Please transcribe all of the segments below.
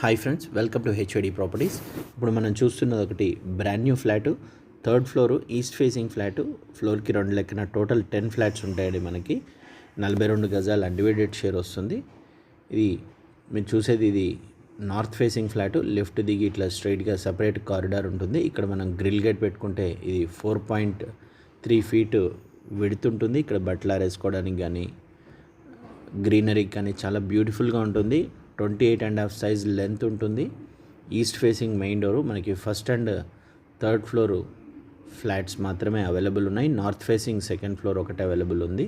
Hi friends, welcome to HID properties. ఇప్పుడు మనం చూస్తున్నది ఒకటి brand new flat, third floor, east facing flat. ఫ్లోర్కి 2 లెక్కన టోటల్ 10 ఫ్లాట్స్ ఉంటాయండి. మనకి 42 గజాలు అన్డివైడెడ్ షేర్ వస్తుంది. ఇది మీరు చూసేది ఇది నార్త్ ఫేసింగ్ ఫ్లాటు. లెఫ్ట్ దిగి ఇట్లా స్ట్రైట్గా సపరేట్ కారిడార్ ఉంటుంది. ఇక్కడ మనం గ్రిల్ గేట్ పెట్టుకుంటే ఇది 4.3 ఫీట్ విడ్త్ ఉంటుంది. ఇక్కడ బట్టలు ఆరేసుకోవడానికి కానీ గ్రీనరీ కానీ చాలా బ్యూటిఫుల్గా ఉంటుంది. 28.5 సైజ్ లెంత్ ఉంటుంది. East facing main door. మనకి first and third floor flats మాత్రమే అవైలబుల్ ఉన్నాయి. నార్త్ ఫేసింగ్ సెకండ్ ఫ్లోర్ ఒకటి అవైలబుల్ ఉంది.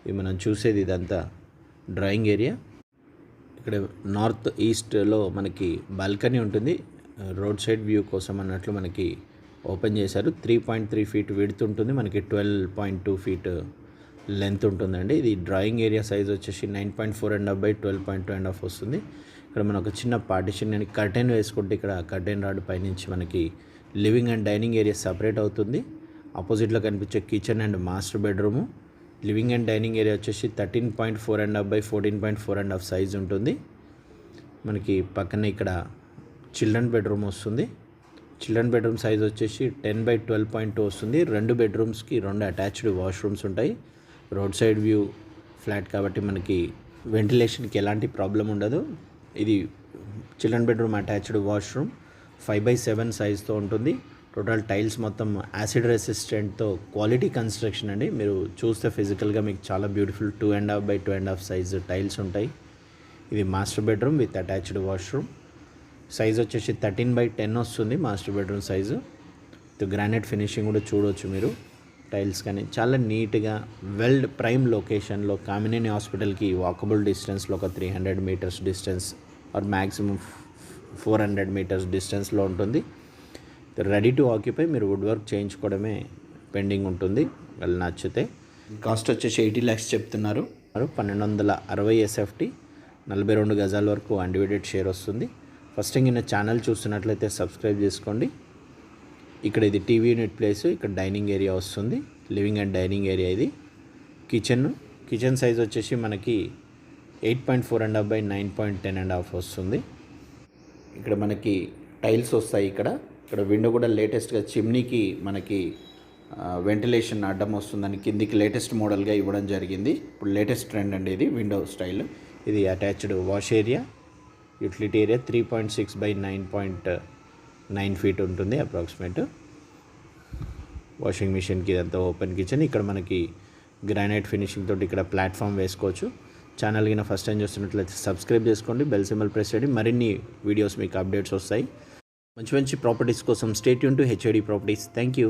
ఇది మనం చూసేది ఇదంతా డ్రాయింగ్ ఏరియా. ఇక్కడ నార్త్ ఈస్ట్లో మనకి బాల్కనీ ఉంటుంది. రోడ్ సైడ్ వ్యూ కోసం అన్నట్లు మనకి ఓపెన్ చేశారు. 3.3 ఫీట్ విడ్త్ ఉంటుంది. మనకి 12.2 ఫీట్ లెంత్ ఉంటుందండి. ఇది డ్రాయింగ్ ఏరియా సైజ్ వచ్చేసి 9.4.5 బై 12.2.5 వస్తుంది. ఇక్కడ మనం ఒక చిన్న పార్టిషన్ అని కర్టెన్ వేసుకుంటే ఇక్కడ కర్టెన్ రాడ్ పైనుంచి మనకి living and dining area separate అవుతుంది. ఆపోజిట్లో కనిపించే kitchen and master bedroom. Living and dining area వచ్చేసి 13.4.5 బై 14.4.5 సైజ్ ఉంటుంది. మనకి పక్కనే ఇక్కడ చిల్డ్రన్ బెడ్రూమ్ వస్తుంది. చిల్డ్రన్ బెడ్రూమ్ సైజ్ వచ్చేసి 10 బై 12.2 వస్తుంది. 2 బెడ్రూమ్స్కి 2 అటాచ్డ్ వాష్రూమ్స్ ఉంటాయి. రోడ్ సైడ్ వ్యూ ఫ్లాట్ కాబట్టి మనకి వెంటిలేషన్కి ఎలాంటి ప్రాబ్లం ఉండదు. ఇది చిల్డ్రన్ బెడ్రూమ్ అటాచ్డ్ వాష్రూమ్ 5/7 సైజ్తో ఉంటుంది. టోటల్ టైల్స్ మొత్తం యాసిడ్ రెసిస్టెంట్తో క్వాలిటీ కన్స్ట్రక్షన్ అండి. మీరు చూస్తే ఫిజికల్గా మీకు చాలా బ్యూటిఫుల్ 2.5 బై 2.5 సైజ్ టైల్స్ ఉంటాయి. ఇది master bedroom with attached washroom. Size వచ్చేసి 13 బై 10 వస్తుంది master bedroom size. Granite finishing కూడా చూడవచ్చు మీరు. టైల్స్ కానీ చాలా నీట్గా వెల్డ్ ప్రైమ్ లొకేషన్లో కామినేని హాస్పిటల్కి వాకబుల్ డిస్టెన్స్లో ఒక 300 metres distance or maximum 400 metres డిస్టెన్స్లో ఉంటుంది. Ready to occupy. మీరు వుడ్ వర్క్ చేయించుకోవడమే పెండింగ్ ఉంటుంది. వాళ్ళు నచ్చితే. కాస్ట్ వచ్చేసి 80 lakhs చెప్తున్నారు. 1260 SFT, 42 గజాల వరకు అన్డివైడెడ్ షేర్ వస్తుంది. ఫస్ట్ థింగ్ ఇన్న ఛానల్ చూస్తున్నట్లయితే సబ్స్క్రైబ్ చేసుకోండి. ఇక్కడ ఇది టీవీ యూనిట్ ప్లేస్. ఇక్కడ డైనింగ్ ఏరియా వస్తుంది. Living and dining area. ఇది కిచెన్ సైజ్ వచ్చేసి మనకి 8.4.5 బై 9.10.5 వస్తుంది. ఇక్కడ మనకి టైల్స్ వస్తాయి. ఇక్కడ విండో కూడా లేటెస్ట్గా చిమ్నీకి మనకి వెంటిలేషన్ అడ్డం వస్తుందని కిందికి లేటెస్ట్ మోడల్గా ఇవ్వడం జరిగింది. ఇప్పుడు లేటెస్ట్ ట్రెండ్ అండి ఇది విండో స్టైల్. ఇది attached wash area, utility area 3.6 by 9.9 feet ఉంటుంది అప్రాక్సిమేట్. వాషింగ్ మిషన్కి ఇదంతా ఓపెన్ కిచెన్. ఇక్కడ మనకి గ్రానైట్ ఫినిషింగ్ తోటి ఇక్కడ ప్లాట్ఫామ్ వేసుకోవచ్చు. ఛానల్ కింద ఫస్ట్ టైం చూస్తున్నట్లయితే సబ్స్క్రైబ్ చేసుకోండి. బెల్ సింబల్ ప్రెస్ చేయండి. మరిన్ని వీడియోస్ మీకు అప్డేట్స్ వస్తాయి. మంచి మంచి ప్రాపర్టీస్ కోసం stay tune to HID properties. Thank you.